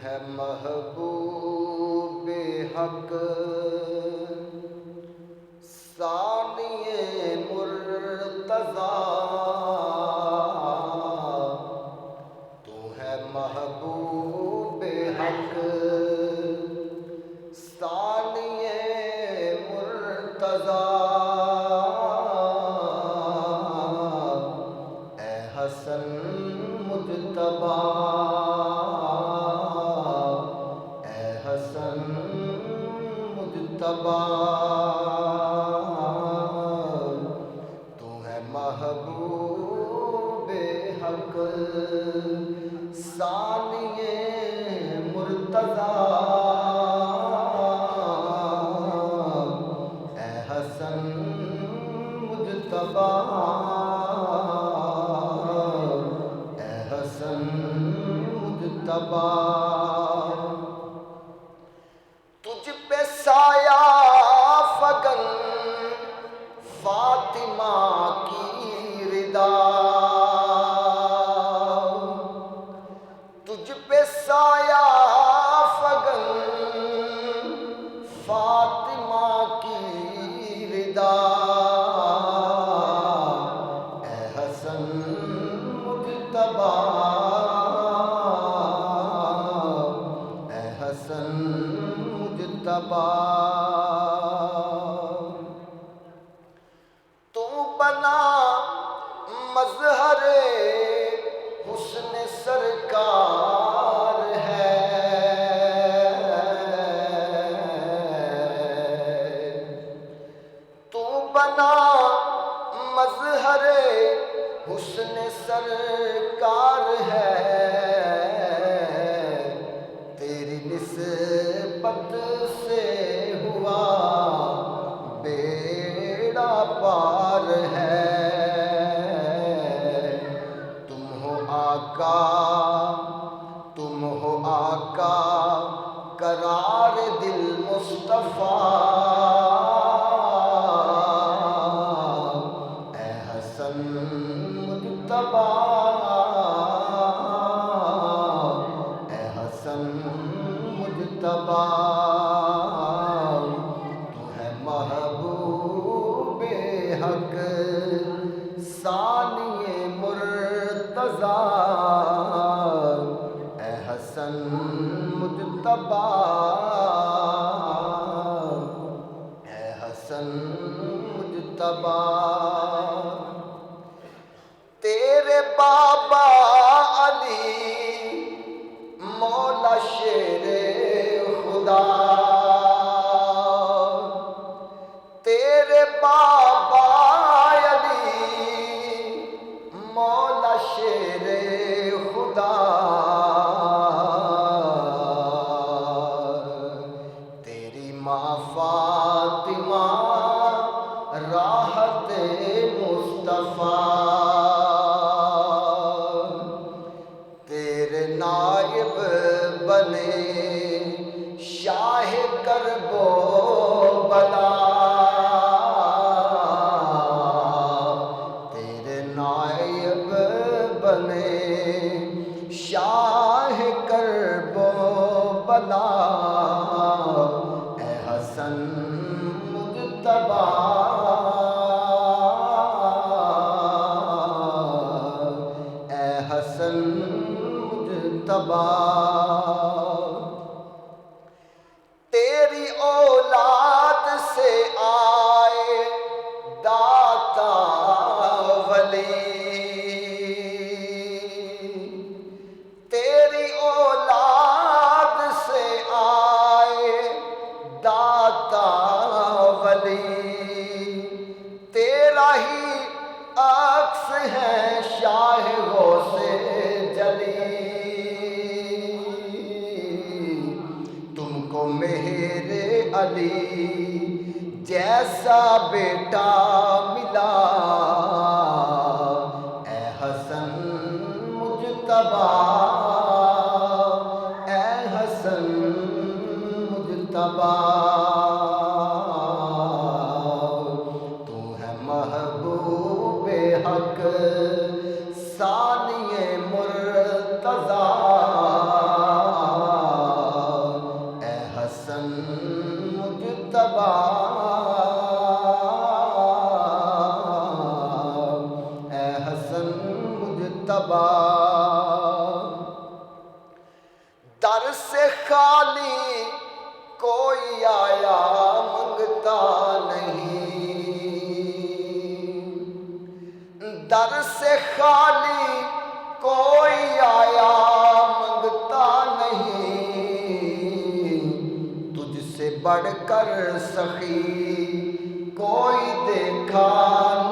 ہے محبوب حق ثانی مرتضیٰ، تو ہے محبوب حق ثانی مرتضیٰ، اے حسن مجتبیٰ، اے حسن مجتبیٰ، تو ہے محبوب حق ثانی مرتضیٰ، اے حسن مجتبیٰ، اے حسن مجتبیٰ، تجھ پہ سایہ فگن فاطمہ کی ردا، تجھ پہ سایہ فگن فاطمہ کی ردا، اے حسن مجتبیٰ، اے حسن مجتبیٰ، تو بنا مظہر حسن سرکار ہے، تو بنا مظہر حسن سرکار ہے، تیری نسبت سے ہوا بیڑا پار ہے، تم ہو آقا، تم ہو آقا قرار دل مصطفیٰ، اے حسن مجتبیٰ، اے حسن مجتبیٰ، تو ہے محبوب حق ثانی مرتضیٰ، اے حسن مجتبیٰ، اے حسن مجتبیٰ، تیرے بابا علی مولا شیر خدا، تیرے بابا علی مولا شیر خدا، تیری ماں فاطمہ راحت مصطفیٰ، تیرے نائب بنے شاہ کرب و بلا، تیرے نائب بنے شاہ کرب و بلا، اے حسن مجتبیٰ، اے حسن مجتبیٰ، تیری اولاد سے آئے داتا ولی، تیری اولاد سے آئے داتا ولی، تیرا ہی عکس ہے شاہ غوث جلی، تم کو مہر علی جیسا بیٹا ملا، اے حسن مجتبیٰ، اے حسن مجتبیٰ، تو ہے محبوب حق ثانی مرتضیٰ، اے حسن مجتبی، در سے خالی کوئی آیا منگتا نہیں، در سے خالی کوئی آیا منگتا نہیں، تجھ سے بڑھ کر سخی کوئی دیکھا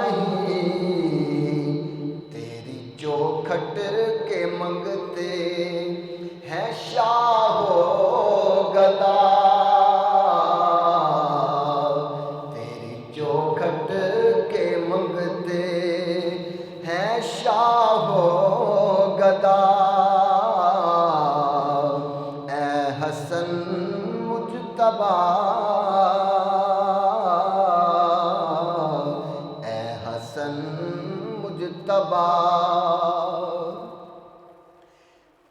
نہیں، تیری چوکھٹ کے منگتے ہیں شاہ و گدا، تیری چوکھٹ کے منگتے ہیں شاہ و گدا، اے حسن مجتبی، اے حسن مجتبی،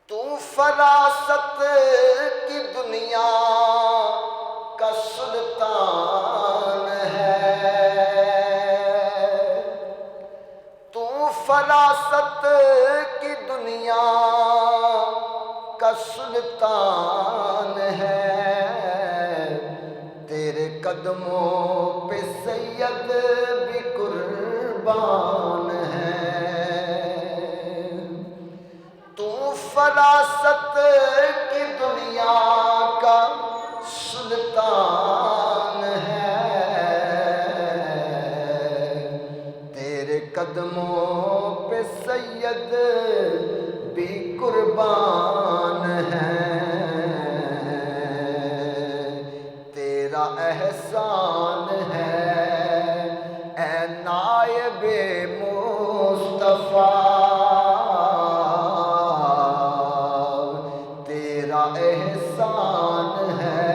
تو فراست کی دنیا کا سلطان ہے، تو فراست کی دنیا کا سلطان ہے، تیرے قدموں پہ سید بھی قربان ہے، تو فراست کی دنیا کا سلطان ہے، تیرے قدموں پہ سید بھی قربان ہے، تیرا احسان ہے اے نائب مصطفیٰ، تیرا احسان ہے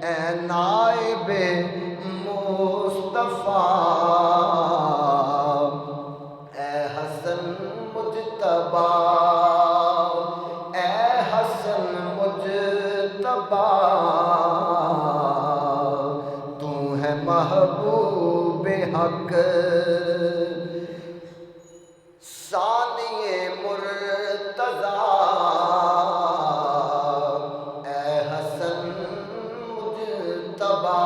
اے نائب مصطفیٰ، اے حسن مجتبی، اے حسن مجتبی، تو ہے محبوب حق ثانی مرتضیٰ، اے حسن مجتبی،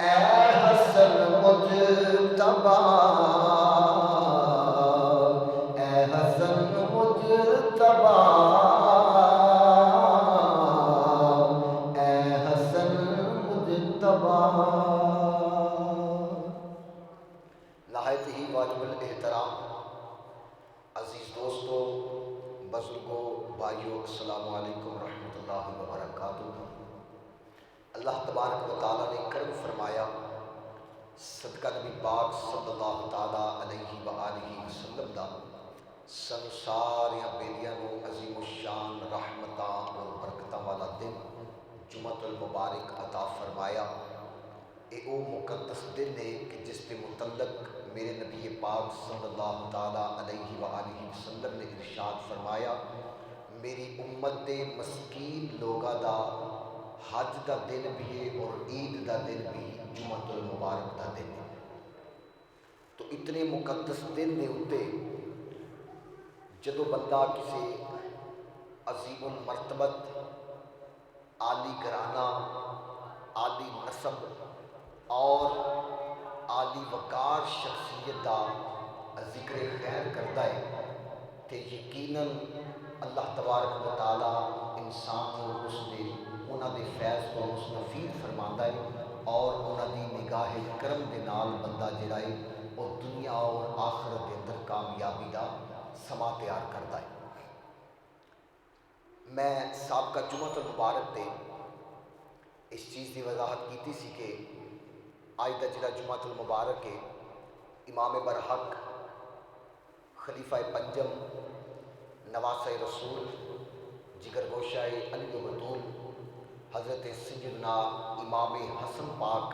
اے حسن مجتبی، اے حسن مجتبی، اے حسن مجتبی۔ نہایت ہی واجب الاحترام عزیز دوستوں، بزرگوں، بھائیوں، السلام علیکم ورحمۃ اللہ وبرکاتہ۔ اللہ تبارک و تعالیٰ نے کرم فرمایا، صدقہ نبی پاک صلی اللہ تعالیٰ علیہ وآلہ وسلم دا سانو ساریاں بیلیاں نو عظیم الشان رحمتاں اور برکتاں والا دن جمعۃ المبارک عطا فرمایا۔ اے او مقدس دن ہے کہ جس کے متعلق میرے نبی پاک صلی اللہ تعالیٰ علیہ وآلہ وسلم نے ارشاد فرمایا، میری امت دے مسکین لوگاں دا حج دا دن بھی ہے اور عید دا دن بھی جمعۃ المبارک دا دن ہے۔ تو اتنے مقدس دن دے اتے جدو بندہ کسی عظیم المرتبت، عالی گرانہ، عالی نسب اور عالی وقار شخصیت دا ذکر خیر کرتا ہے تو یقیناً اللہ تبارک و تعالیٰ انسان کو اس نے انہاں دے فیض کو مستفید فرماندا ہے اور انہاں دی نگاہ کرم دے نال بندہ جڑا ہے وہ دنیا اور آخرت دے اندر کامیابی دا سما تیار کرتا ہے۔ میں سابقہ جمعۃ المبارک تے اس چیز کی وضاحت کیتی سی کہ آج دا جڑا جمعۃ المبارک ہے، امام برحق، خلیفہ پنجم، نواسہ رسول، جگر گوشہ علی و بطول، حضرت سیدنا امام حسن پاک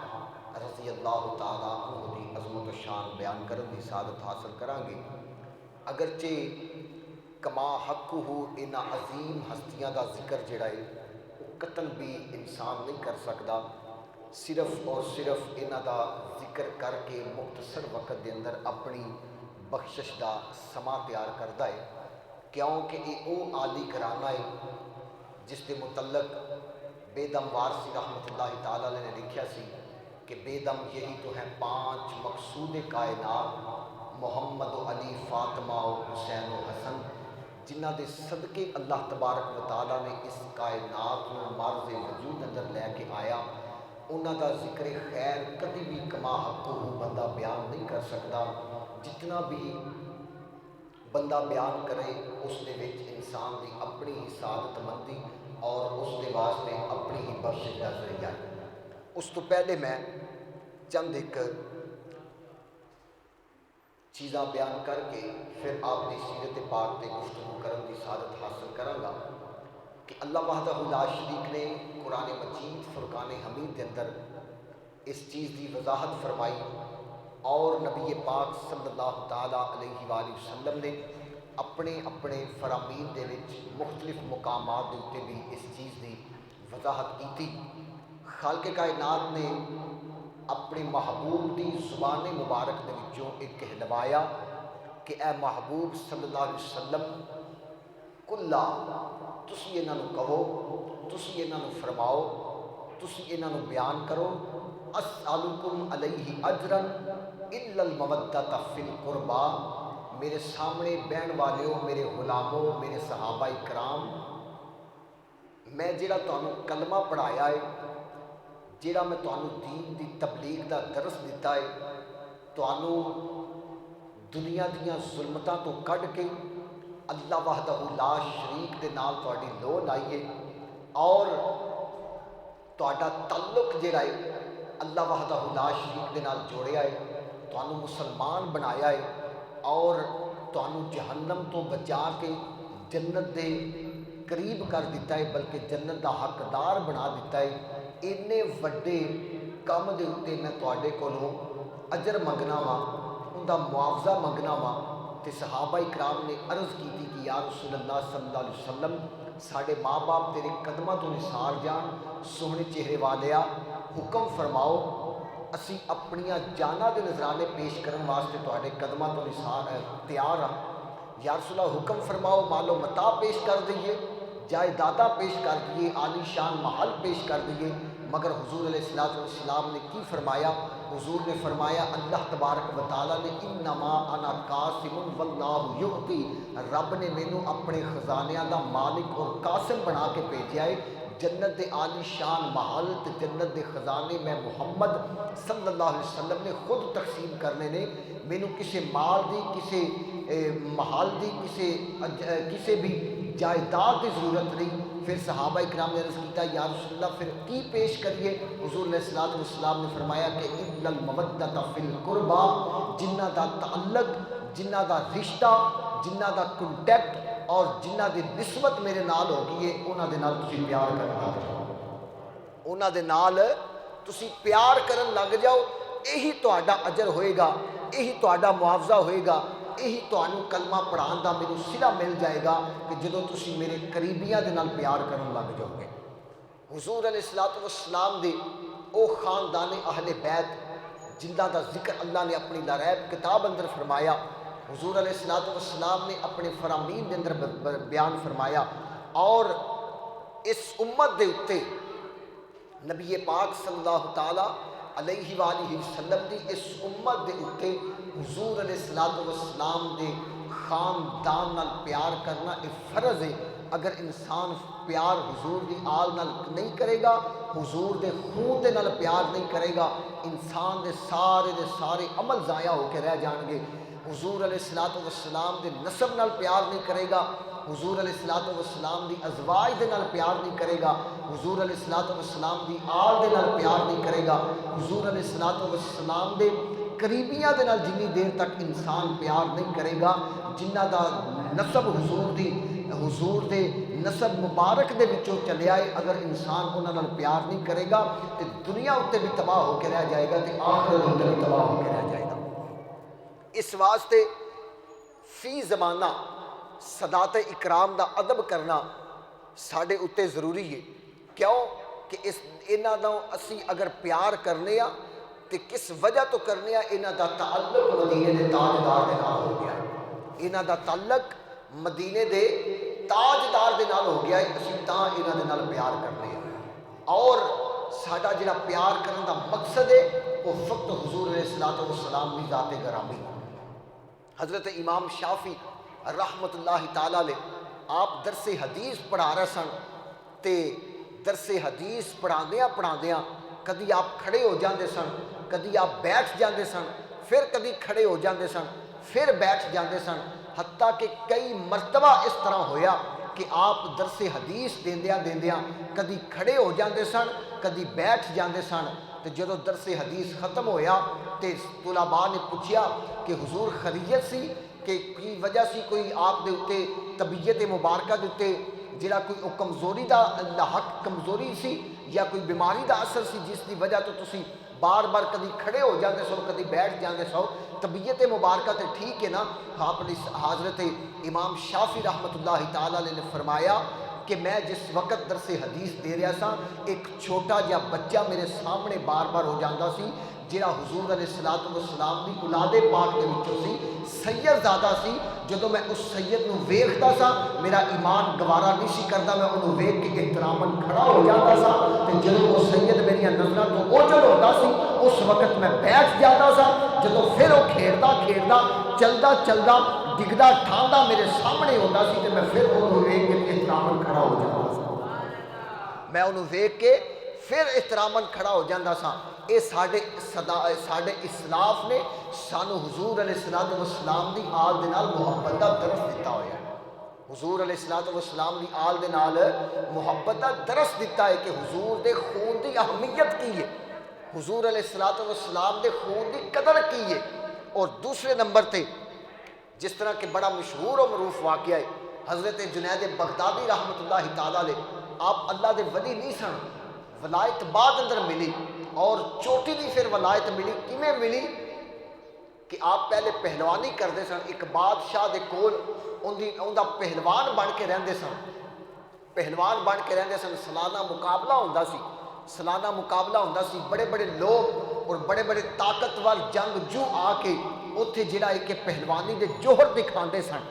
رضی اللہ تعالیٰ عنہ دی عظمت و شان بیان کرن دی سعادت حاصل کریں گے۔ اگرچہ کما حق ہو ان عظیم ہستیاں دا ذکر جڑا ہے وہ قطن بھی انسان نہیں کر سکتا، صرف اور صرف انہاں دا ذکر کر کے مختصر وقت دے اندر اپنی بخشش دا سما تیار کردا ہے، کیونکہ یہ او عالی گھرانہ ہے جس کے متعلق بیدم وارسی رحمۃ اللہ تعالیٰ نے لکھیا سی کہ بیدم یہی تو ہے 5 مقصود کائنات، محمد و علی، فاطمہ و حسین و حسن، جنہ دے صدقے اللہ تبارک و تعالیٰ نے اس کائنات کو مرز وجود اندر لے کے آیا۔ انہاں دا ذکر خیر کبھی بھی کما حق بندہ بیان نہیں کر سکتا، جتنا بھی بندہ بیان کرے اس دے وچ انسان دی اپنی ہی سعادت مندی اور اس دے واسطے اپنی ہی بخشش کا ذریعہ ہے۔ اس تو پہلے میں چند ایک چیزاں بیان کر کے پھر آپ کی سیرت پاک تے گفتگو کرن دی سعادت حاصل کراں گا کہ اللہ وحدہ لا شریک نے قرآن مجید فرقان حمید کے اندر اس چیز کی وضاحت فرمائی، اور نبی پاک صلی اللہ تعالیٰ علیہ وآلہ وسلم نے اپنے اپنے فرامین دے وچ مختلف مقامات دے اوتے بھی اس چیز کی وضاحت کی تھی۔ خالق کائنات نے اپنے محبوب دی زبان مبارک دے وچوں ایک کہلوایا کہ اے محبوب صلی اللہ علیہ وسلم کلا، تسی انہاں نوں کہو، تسی انہاں نوں فرماؤ، تسی انہاں نوں بیان کرو، اسألکم علیہ اجرا الا المودۃ فی القربا، میرے سامنے بہن والیو، میرے غلاموں، میرے صحابہ کرام، میں جڑا تانوں کلمہ پڑھایا ہے، جڑا میں تانوں دین دی تبلیغ دا درس دیتا ہے، تانوں دنیا دیاں ظلمتاں تو کڈ کے اللہ وحدہ لا شریک دے نال تہاڈی لو لائیے اور تہاڈا تعلق جڑا ہے اللہ وحدہ لا شریک دے نال جوڑیا ہے، تانوں مسلمان بنایا ہے اور تانوں جہنم تو بچا کے جنت دے قریب کر دیتا ہے، بلکہ جنت دا حقدار بنا دیتا ہے۔ اینے وڈے کام دے اوتے میں تہاڈے کولوں اجر منگنا وا، ان دا معاوضہ منگنا وا، تے صحابہ اکرام نے عرض کی تھی کہ یا رسول اللہ صلی اللہ علیہ وسلم ساڈے ماں باپ تیرے قدماں تو نثار جان، سوہنے چہرے والیا حکم فرماؤ، اسی اپنیاں جاناں دے نذرانے پیش کرن واسطے تہاڈے قدماں تو نثار تیار ہاں۔ یا رسول اللہ حکم فرماؤ، مال و متاع پیش کر دئیے، جائیداداں پیش کر دیے، عالی شان محل پیش کر دیے، مگر حضور علیہ السلام نے کی فرمایا؟ حضور نے فرمایا اللہ تبارک و تعالیٰ نے انما انا قاسم واللہ یعطی، رب نے مینوں اپنے خزانیاں دا مالک اور قاسم بنا کے بھیجا ہے، جنت دے عالی شان محل تے جنت دے خزانے میں محمد صلی اللہ علیہ وسلم نے خود تقسیم کرنے نے، مینوں کسے مال دی، کسے محل دی، کسے بھی جائیداد کی ضرورت نہیں۔ پھر صحابہ اکرام نے عرض کیتا یا رسول اللہ پھر کی پیش کریے؟ حضور علیہ السلام نے فرمایا کہ الا المودۃ فی القربا، جنہ دا تعلق، جنہ دا رشتہ، جنہ دا کنٹیکٹ اور جنہ دی نسبت میرے نال ہو گئی ہے، انہاں دے نال تسی پیار کرن لگ جاؤ، انہاں دے نال تسی پیار کرن لگ جاؤ، یہی تہاڈا اجر ہوئے گا، یہی تہاڈا معاوضہ ہوئے گا، یہی تہانوں کلمہ پڑھان دا میرے صلہ مل جائے گا کہ جدوں تسی میرے قریبیاں دے نال پیار کرن لگ جاؤ گے۔ حضور علیہ السلام دے او خاندان اہل بیت جنہاں دا ذکر اللہ نے اپنی لا ریب کتاب اندر فرمایا، حضور علیہ السلام نے اپنے فرامین دے اندر بیان فرمایا، اور اس امت دے اتے نبی پاک صلی اللہ تعالیٰ علیہ وآلہ وسلم دی اس امت دے اتے حضور علیہ السلام دے خاندان نال پیار کرنا ایک فرض ہے۔ اگر انسان پیار حضور دی آل نال نہیں کرے گا، حضور دے خون دے نال پیار نہیں کرے گا، انسان دے سارے عمل ضائع ہو کے رہ جان گے۔ حضور علیہ السلام دے نسب نال پیار نہیں کرے گا، حضور علیہ السلام دی ازواج دے نال پیار نہیں کرے گا، حضور علیہ السلام دی آل دے نال پیار نہیں کرے گا، حضور علیہ السلام دے قریبیاں دے نال جنی دیر تک انسان پیار نہیں کرے گا، جنہ دا نسب حضور دے نسب مبارک دے وچوں چلے آئے، اگر انسان انہاں نال پیار نہیں کرے گا تو دنیا اتے بھی تباہ ہو کے رہ جائے گا، تو آخرت اتے بھی تباہ ہو کے رہ جائے گا۔ اس واسطے فی زمانہ صدات اکرام دا ادب کرنا ساڈے اتے ضروری ہے۔ کیوں کہ اس انہاں دا اسی اگر پیار کرنے آ تے کس وجہ تو کرنے آ، انہاں دا تعلق مدینے دے تاجدار دے نال ہو گیا، انہاں دا تعلق مدینے دے تاجدار دے نال ہو گیا، اسی تاں انہاں دے نال پیار کرنے آ۔ اور ساڈا جڑا پیار کرن دا مقصد ہے وہ فقط حضور علیہ الصلوۃ والسلام دی ذات گرامی۔ حضرت امام شافعی رحمت اللہ تعالیٰ علیہ آپ درس حدیث پڑھا رہے سن تے درس حدیث پڑھاندیاں کدی آپ کھڑے ہو جاندے سن، کدی آپ بیٹھ جاندے سن، پھر کدی کھڑے ہو جاندے سن، پھر بیٹھ جاندے سن، حتیٰ کہ کئی مرتبہ اس طرح ہویا کہ آپ درس حدیث دیندیاں کدی کھڑے ہو جاندے سن، کدی بیٹھ جاندے سن۔ تے جدو درس حدیث ختم ہویا تے طلباء نے پوچھیا کہ حضور خیریت سی، کہ کی وجہ سی کوئی آپ دے اتے طبیعت مبارکہ دے اتے جڑا کوئی کمزوری دا حق کمزوری سی یا کوئی بیماری دا اثر سی جس دی وجہ تو تسی بار بار کدی کھڑے ہو جاندے سو کدی بیٹھ جاندے سو، طبیعت مبارکہ تے ٹھیک ہے نا؟ آپ نے حضرت امام شافعی رحمت اللہ تعالیٰ نے فرمایا کہ میں جس وقت درس حدیث دے رہا سا ایک چھوٹا جا بچہ میرے سامنے بار بار ہو جاندہ سی جڑا حضور علیہ الصلوۃ والسلام دی اولاد پاک دے وچوں سی، سید زادہ سی۔ جدوں میں اس سید نو ویکھدا سا میرا ایمان گوارا نہیں سی کردا، میں انہوں ویکھ کے احتراماً کھڑا ہو جاتا سا، تے جدوں وہ سید میری نظراں تو اوجھل ہوتا سی اس وقت میں بیٹھ جاتا سا، جدوں پھر وہ کھیڑدا چلدا ڈگدا ٹھاندا میرے سامنے ہوتا سی تے میں پھر انہوں ویکھ کے احتراماً کھڑا ہو جاتا سا، میں انہوں ویکھ کے پھر احتراماً کھڑا ہو جاتا سا۔ اے ساڈے اسلاف نے سانو حضور علیہ الصلوۃ والسلام دی آل دے نال محبت دا درس دیتا ہویا ہے، حضور علیہ الصلوۃ والسلام دی آل دے نال محبت دا درس دیتا ہے کہ حضور دے خون دی اہمیت کی ہے، حضور علیہ الصلوۃ والسلام دے خون دی قدر کی ہے۔ اور دوسرے نمبر تے جس طرح کہ بڑا مشہور و معروف واقعہ ہے، حضرت جنید بغدادی رحمت اللہ تعالیٰ علیہ آپ اللہ دے ولی نہیں سن، ولایت بعد اندر ملی اور چوٹی دی پھر ولایت ملی۔ کیویں ملی کہ آپ پہلے پہلوانی کرتے سن، ایک بادشاہ دے کول اوندا پہلوان بن کے رہندے سن، سالانہ مقابلہ ہوندا سی، بڑے بڑے لوگ اور بڑے بڑے طاقتور جنگجو آ کے اوتھے جڑا ہے کہ پہلوانی دے جوہر دکھاندے سن۔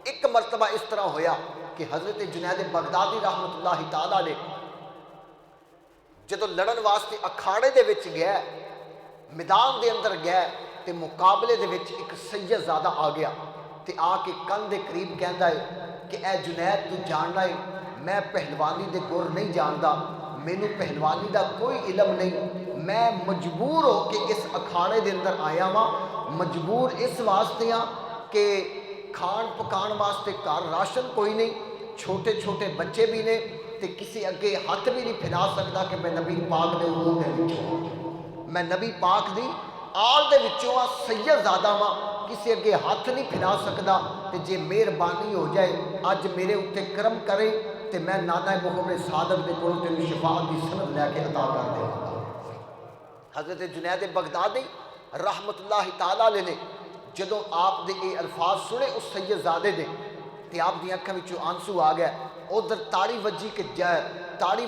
ایک مرتبہ اس طرح ہویا کہ حضرت جنید بغدادی رحمت اللہ تعالیٰ نے جدو لڑن واسطے اکھاڑے دے وچ گیا، میدان دے اندر گیا تے مقابلے دے وچ ایک سید زادہ آ گیا تے آ کے کن دے قریب کہندا ہے کہ اے جنید تو جاننا ہے میں پہلوانی دے گر نہیں جاندا، مینوں پہلوانی دا کوئی علم نہیں، میں مجبور ہو کے اس اکھاڑے دے اندر آیا ہاں، مجبور اس واسطے ہاں کہ کھان پکان واسطے گھر راشن کوئی نہیں، چھوٹے چھوٹے بچے بھی نے تے کسی اگے ہاتھ بھی نہیں پھیلا سکتا کہ میں نبی پاک دے روح دے وچوں، میں نبی پاک دی آل دے وچوں ہاں، سید زادہ ہاں، کسی اگے ہاتھ نہیں پھیلا سکتا، تے جے مہربانی ہو جائے اج میرے اتے کرم کرے تے میں نانا محمد صادق دے کول تینوں شفاعت دی سند لے کے عطا کر دے گا۔ حضرت جنید بغدادی رحمت اللہ تعالیٰ علیہ نے جدوں آپ دے اے الفاظ سنے اس سید زادے دے تے آپ دی اکھاں وچوں آنسو آ گیا، ادھر تاڑی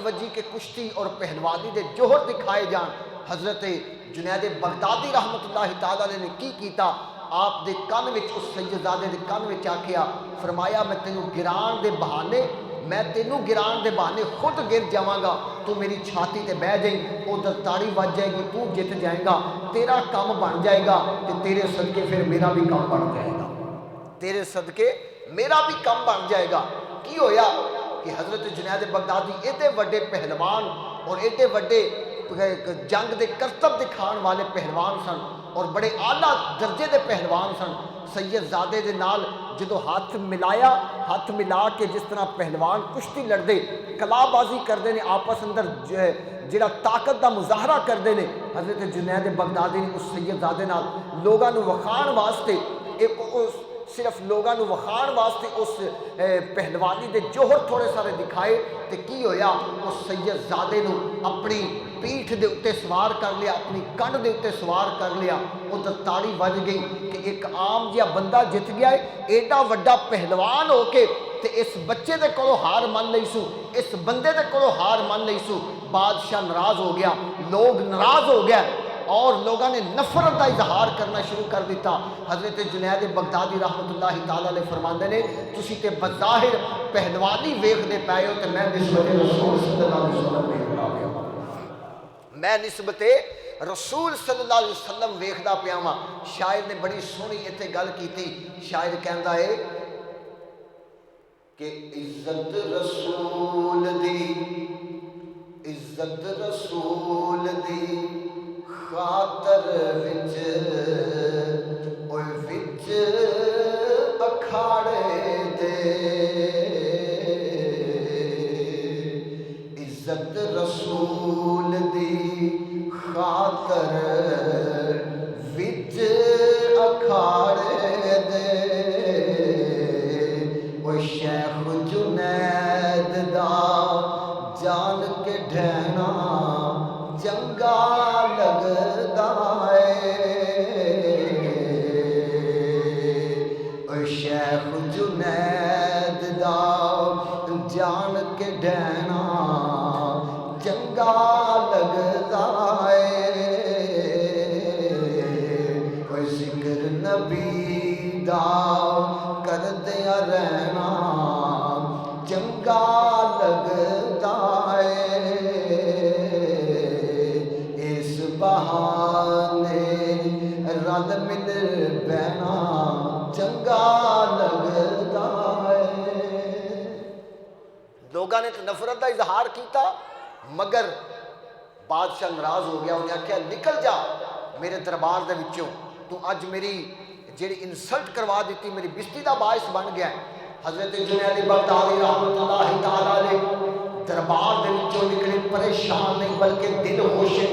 وجی کے کشتی اور پہلوانی دے جوہر دکھائے جان۔ حضرت جنید بغدادی رحمت اللہ تعالیٰ نے کی کیتا، آپ دے کن وچ اس سیدزادے دے کن وچ آکھیا، فرمایا میں تینوں گران دے بہانے خود گر جاواں گا، تو میری چھاتی تے بہ جائیں، ادھر تاڑی بج جائے گی، تو جت جائے گا، تیرا کام بن جائے گا تے تیرے صدقے پھر میرا بھی کام بن جائے گا، تیرے صدقے میرا بھی کام بن جائے گا۔ کی ہویا کہ حضرت جنید بغدادی ایڈے وڈے پہلوان اور ایڈے وڈے جنگ دے کرتب دکھان والے پہلوان سن اور بڑے اعلیٰ درجے دے پہلوان سن، سید زادے دے نال جدو ہاتھ ملا کے جس طرح پہلوان کشتی لڑدے کلا بازی کردے نے آپس اندر جڑا طاقت دا مظاہرہ کردے نے، حضرت جنید بغدادی نے اس سید زادے نال لوگاں نو وکھان واسطے صرف لوگاں نو وکھان واسطے اس پہلوانی دے جوہر تھوڑے سارے دکھائے تے کی ہویا اس سید زادے نو اپنی پیٹھ دے اتے سوار کر لیا، اپنی کنڈ دے اتے سوار کر لیا، ادھر تاڑی بج گئی کہ ایک عام جہا بندہ جت گیا ہے، ایڈا وڈا پہلوان ہو کے تے اس بچے دے کولو ہار من لئی سو، اس بندے دے کولو ہار من لئی سو۔ بادشاہ ناراض ہو گیا، لوگ ناراض ہو گیا اور لوگوں نے نفرت کا اظہار کرنا شروع کر دیتا۔ حضرت جنید بغدادی رحمت اللہ تعالیٰ علیہ فرماندے نے تسی تے بظاہر پہلوانی ویکھدے پئے ہو تے میں نسبت رسول صلی اللہ علیہ وسلم ویکھدا پیا ہاں، میں نسبت رسول صلی اللہ علیہ وسلم ویکھدا پیا ہاں۔ شاعر نے بڑی سونی اتنے گل کیتی، شاعر کہندا ہے کہ عزت رسول دی، عزت رسول دی خاطر وچ اوئے وچ اکھاڑے دے، عزت رسول دی خاطر وچ اکھاڑے دے، اوئے شیخ جنید دا جان کے ڈھینا چنگا لگدا ہے، اوے شیخ جنید دا جان کے ڈھینا چنگا لگدا ہے، اوے ذکر نبی دا کردیا رہنا چنگا لگدا ہے، اس بہانے رل مل بہنا چنگا لگدا ہے۔ لوگوں نے تو نفرت کا اظہار کیتا، مگر بادشاہ ناراض ہو گیا، انہیں آخیا نکل جا میرے دربار دے وچوں، تو اج میری جیڑی انسلٹ کروا دیتی، میری بستی دا باعث بن گیا ہے۔ حضرت جنید بغدادی رحمت اللہ تعالیٰ علیہ دربار دے وچوں نکلے پریشان نہیں بلکہ دل خوش ہے،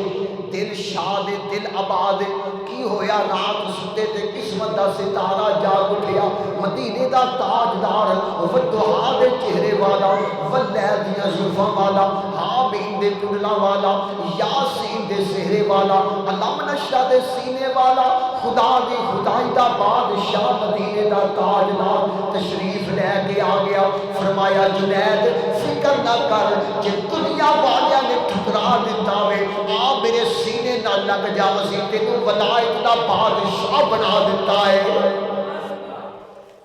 دل شاد ہے، دل آباد ہے۔ کی ہویا رات ستے تے قسمت دا ستارہ جاگ اٹھیا، مدینے دا تاجدار والدحا دے چہرے والا، واللیل دیاں زلفاں والا، حامیم دے کنڈلاں والا، یاسین دے سہرے والا، علم نشرہ دے سینے والا، خدا دی خدائی دا بادشاہ مدینے دا تاجدار تشریف لے کے آ گیا۔ فرمایا جنید فکر نہ کر کہ دنیا والیاں نے ٹھکرا دیتا وے، آ میرے سینے نہ لگ جا، اسی تینوں ولایت دا بادشاہ بنا دیتا ہے،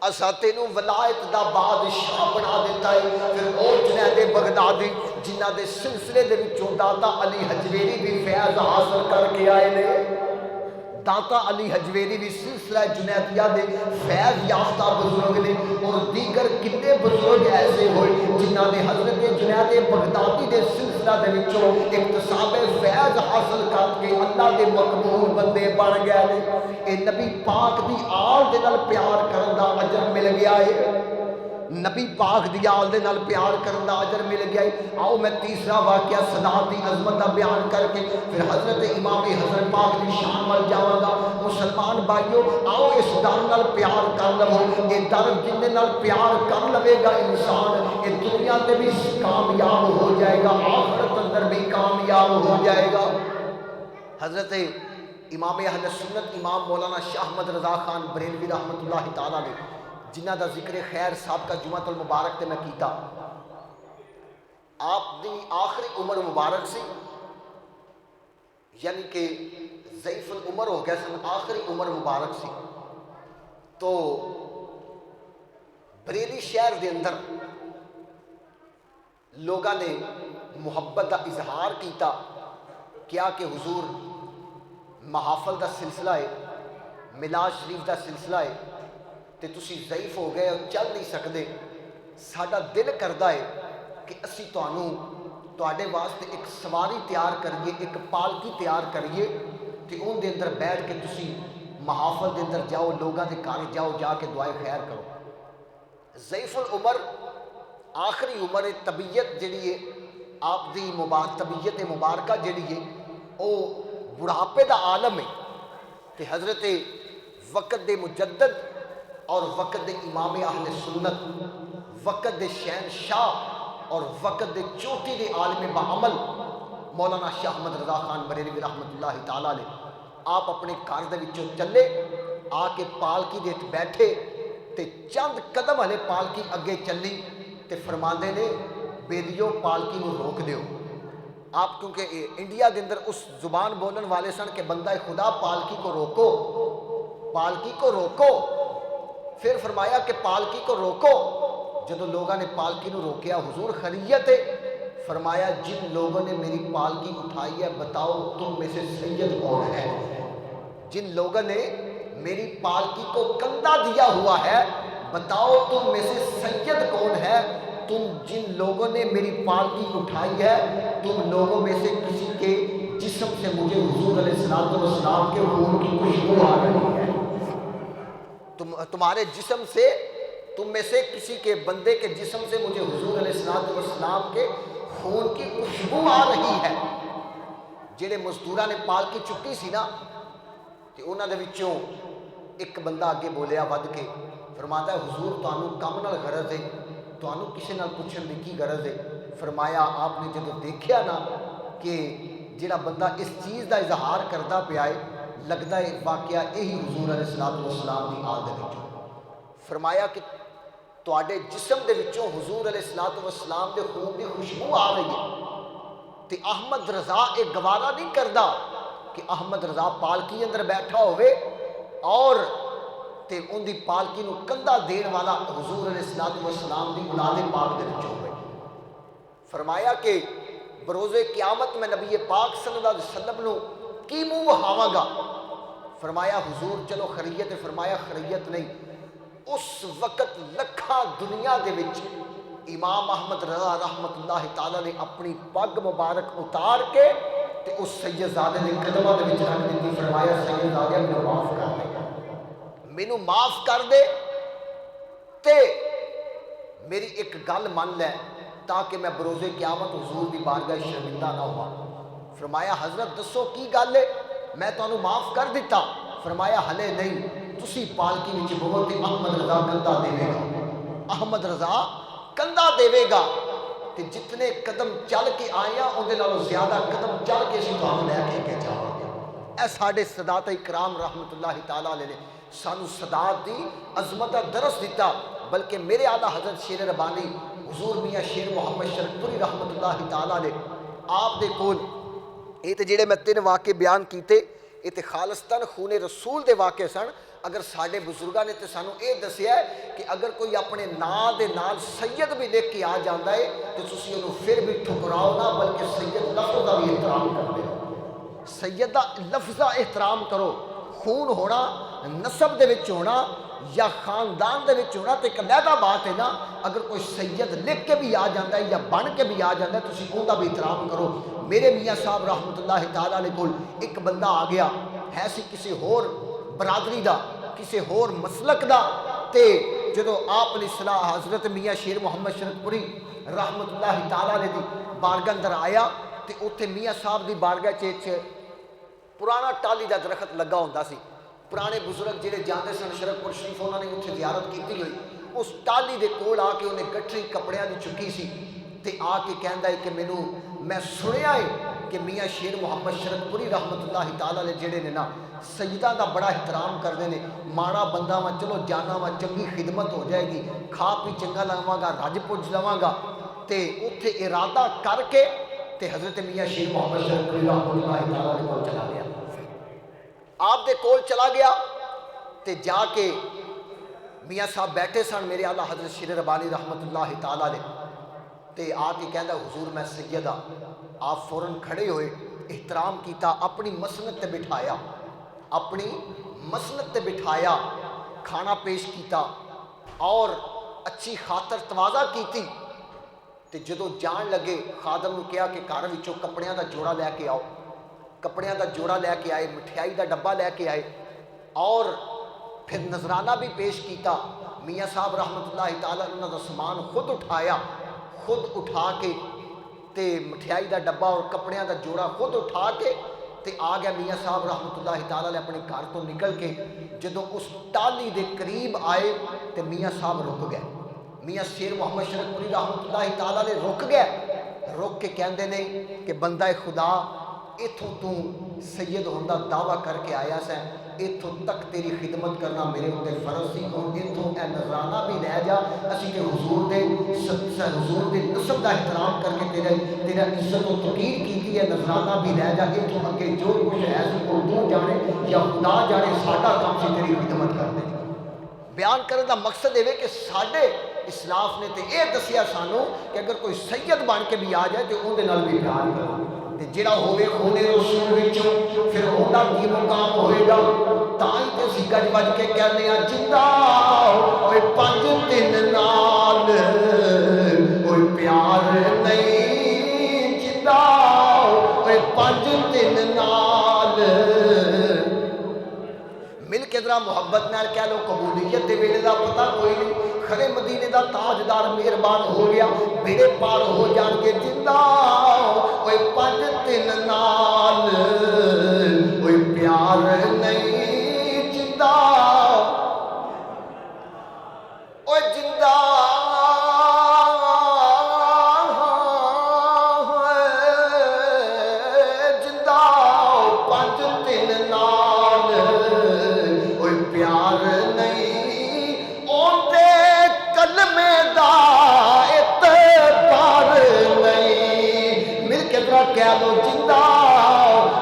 اسا تینوں ولایت دا بادشاہ بنا دیتا ہے۔ پھر او جنید بغدادی جنہ دے سلسلے دے وچوں داتا علی حجویری بھی فیض حاصل کر کے آئے نے، داتا علی حجویری بھی سلسلہ جنیدیہ دے فیض یافتہ بزرگ نے، اور دیگر کتنے بزرگ ایسے ہوئے جنہ نے حضرت جنید بغدادی دے سلسلہ دے وچوں اکتساب فیض حاصل کر کے اللہ دے مقبول بندے بن گئے نے۔ اے نبی پاک دی آل دے نال پیار کرن دا اجر مل گیا ہے، نبی پاک دی آل دے نال پیار کرن دا اجر مل گیا ہے۔ آؤ میں تیسرا واقعہ صداقت دی عظمت دا بیان کر کے پھر حضرت امام حضرت پاک دی شان وال جاواں گا۔ مسلمان بھائیو آؤ اس در نال پیار کر لو، یہ در جن دے نال پیار کر لوے گا انسان یہ دنیا تے بھی کامیاب ہو جائے گا، آخرت اندر بھی کامیاب ہو جائے گا۔ حضرت امام اہل سنت امام مولانا شاہ احمد رضا خان بریلوی رحمت اللہ تعالیٰ نے جنہ دا ذکر خیر صاحب کا جمعۃ المبارک تے میں کیتا، آپ دی آخری عمر مبارک سی، یعنی کہ ضعیف العمر ہو گیا سن، آخری عمر مبارک سی، تو بریلی شہر دے اندر لوگاں نے محبت دا اظہار کیتا، کیا کہ حضور محافل دا سلسلہ ہے، میلاد شریف دا سلسلہ ہے تے تسی ضعیف ہو گئے اور چل نہیں سکتے، ساڈا دل کردا ہے کہ اسی تواڈے واسطے ایک سواری تیار کریے، ایک پالکی تیار کریے تے اون دے اندر بیٹھ کے تسی محافل دے اندر جاؤ، لوگاں دے گھر جاؤ، جا کے دعائے خیر کرو۔ ضعیف العمر آخری عمر طبیعت جڑی ہے آپ دی طبیعت مبارکہ جڑی ہے او بڑھاپے دا عالم ہے، تے حضرت وقت دے مجدد اور وقت دے امام اہل سنت، وقت دے شہنشاہ اور وقت دے چوٹی دے عالم بعمل مولانا شاہ احمد رضا خان بریلوی رحمت اللہ تعالیٰ نے آپ اپنے گھر دے وچوں چلے، آ کے پالکی دے بیٹھے تے چند قدم ہلے پالکی اگے چلی تے فرماندے نے بیلیو پالکی نو روک دیو. آپ کیونکہ انڈیا دے اندر اس زبان بولن والے سن کہ بندہ خدا پالکی کو روکو، پالکی کو روکو. پھر فرمایا کہ پالکی کو روکو. جدو لوگوں نے پالکی نو روکیا حضور خریت ہے. فرمایا جن لوگوں نے میری پالکی اٹھائی ہے بتاؤ تم میں سے سید کون ہے؟ جن لوگوں نے میری پالکی کو کندھا دیا ہوا ہے بتاؤ تم میں سے سید کون ہے؟ تم جن لوگوں نے میری پالکی اٹھائی ہے تم لوگوں میں سے کسی کے جسم سے مجھے حضور علیہ السلام کے خون کی خوشبو آ رہی ہے. تمہارے جسم سے، تم میں سے کسی کے بندے کے جسم سے مجھے حضور علیہ السلام کے خون کی خوشبو آ رہی ہے. جہے مزدوراں نے پالکی چکی سی نا تے انہاں دے وچوں ایک بندہ اگے بولیا ود کے فرماتا ہے حضور تانوں کم نال غرض ہے، تانوں کسے نال پوچھن دی کی غرض ہے؟ فرمایا آپ نے جدو دیکھیا نا کہ جڑا بندہ اس چیز دا اظہار کردا پیا ہے لگدا ہے واقعہ یہی حضور علیہ السلام دی آل دے وچوں. فرمایا کہ تواڈے جسم دے وچوں حضور علیہ السلام دے خون دی خوشبو آ رہی ہے. تے احمد رضا ایک گوارا نہیں کردا کہ احمد رضا پالکی اندر بیٹھا ہوئے اور تے ان دی پالکی نو کندھا دین والا حضور علیہ السلام دی اولاد پاک دے وچوں ہوئے. فرمایا کہ بروز قیامت میں نبی پاک صلی اللہ علیہ وسلم نو کی منہ وہاواں گا؟ فرمایا حضور چلو خریت. فرمایا خریت نہیں. اس وقت لکھاں دنیا دے وچ امام احمد رضا رحمت اللہ تعالی نے اپنی پگ مبارک اتار کے تے اس سیدزادے نے قدمہ دے وچ رکھ دیتی. فرمایا سیدزادے مینوں معاف کر دے، مینوں معاف کر دے تے میری ایک گل من لے تاکہ میں بروز قیامت حضور دی بارگاہ شرمندہ نہ ہوا. فرمایا حضرت دسو کی گل ہے؟ میں تانوں معاف کر دیتا. فرمایا ہلے نہیں، تسی پالکی وچ بہت احمد رضا کندھا دے گا، احمد رضا کندھا دے گا تے جتنے قدم چل کے آئے ہیں اندے نالوں زیادہ قدم چل کے اسی تانوں لے کے جاواں گے. اے ساڈے سادات اکرام رحمت اللہ تعالی علیہ نے سانو صدات دی عظمت دا درس دیتا. بلکہ میرے اعلیٰ حضرت شیر ربانی حضور میاں شیر محمد شرک پوری رحمت اللہ تعالی علیہ آپ دے کول یہ تے جڑے میں 3 واقعے بیان کیتے یہ تے خالصتاً خون رسول دے واقعے سن. اگر ساڈے بزرگاں نے تے سانو اے دسیا ہے کہ اگر کوئی اپنے نا دے نال سید بھی لکھ کے آ جاندا ہے تو تسی انہوں پھر بھی ٹھکراؤ نہ بلکہ سید لفظ دا بھی احترام کرو. سید دا لفظ دا احترام کرو. خون ہونا نسب دے وچ ہونا یا خاندان دے وچ ہونا تے ایک علیحدہ بات ہے نا. اگر کوئی سید لکھ کے بھی آ جاندا ہے یا بن کے بھی آ جاندا ہے تسی اوندا بھی احترام کرو. میرے میاں صاحب رحمت اللہ تعالی علیہ کول ایک بندہ آ گیا ہے سی کسی ہور برادری دا کسی ہور مسلک دا تے جدو آپ نے صلاح حضرت میاں شیر محمد شرک پوری رحمت اللہ تعالی علیہ دی بارگاہ اندر آیا تے اتھے میاں صاحب دی بارگاہ چ پرانا ٹالی دا درخت لگا ہوندا سی. پرانے بزرگ جڑے جاندے سن شرک پور شریف انہوں نے اتھے زیارت کیتی ہوئی. اس ٹالی دے کول آ کے انہیں گٹھری کپڑیاں دی چکی سی تے آ کے کہندا ہے کہ مینوں میں سنیا ہے کہ میاں شیر محمد شرک پوری رحمت اللہ تعالی علیہ جڑے نے نا سیدہ دا بڑا احترام کردے نے. ماڑا بندہ وا چلو جانا وا چنگی خدمت ہو جائے گی کھا پی چنگا لواں گا رج پج لواں گا تے اتھے ارادہ کر کے تے حضرت میاں شیر محمد شرک پوری رحمت اللہ تعالی علیہ کول چلا گیا. آپ دے کول چلا گیا تے جا کے میاں صاحب بیٹھے سن میرے اعلیٰ حضرت شیر ربانی رحمت اللہ تعالی علیہ تے آ کے کہندا حضور میں سیدہ. آپ فوراً کھڑے ہوئے احترام کیتا اپنی مسند تے بٹھایا اپنی مسند تے بٹھایا کھانا پیش کیتا اور اچھی خاطر تواضع کیتی تے جدو جان لگے خادم نو کہا کہ گھر وچوں کپڑیاں دا جوڑا لے کے آؤ. کپڑیاں دا جوڑا لے کے آئے مٹھائی دا ڈبہ لے کے آئے اور پھر نذرانہ بھی پیش کیتا. میاں صاحب رحمت اللہ تعالیٰ انہوں دا سامان خود اٹھایا خود اٹھا کے تے مٹھائی دا ڈبہ اور کپڑیاں دا جوڑا خود اٹھا کے تے آ گیا میاں صاحب رحمت اللہ تعالیٰ نے اپنے گھر تو نکل کے جدو اس ٹالی دے قریب آئے تے میاں صاحب رک گئے. میاں شیر محمد شرک پوری رحمت اللہ تعالیٰ نے رک گئے. رک کے کہندے نے کہ بندہ خدا اتھوں تو سید ہوندا دعویٰ کر کے آیا سیں اتوں تک تیری خدمت کرنا میرے اتنے فرض سی، ہوں اتوں اے نظرانہ بھی لے جا، اسی تے حضور دے نسب دا احترام کر کے تیرا عزت و توقیر کی ہے، نظرانہ بھی لے جا، اتوں اگے جو کچھ ہے وہ تو جانے یا خدا جانے، ساڈا کام سی تیری خدمت کر دے۔ بیان کرنے دا مقصد یہ کہ ساڈے اسلاف نے تے یہ دسیا سانو کہ اگر کوئی سید بن کے بھی آ جائے تو اون دے نال بھی پیار کرو، تے جڑا ہوے خونے رسول وچوں پھر اوندا کی مقام ہوئے گا۔ تاں تے اسی گج وج کے کہنے آ جندا اوے پنج دن نال کوئی پیار نہیں، جندا اوے پنج دن نال مل کے ذرا محبت نال کہہ لو قبولیت دے ویلے دا پتہ کوئی نہیں، کھڑے مدینے دا تاجدار مہربان ہو گیا، بیڑے پار ہو جان کے جندا اوے پنج دن نال کوئی پیار نہیں، جندا اوے جندا جندا پنج دن نال کوئی پیار نہیں، اونتے کلمے دا اعتبار نہیں، مل کے ذرا کہہ لو جندا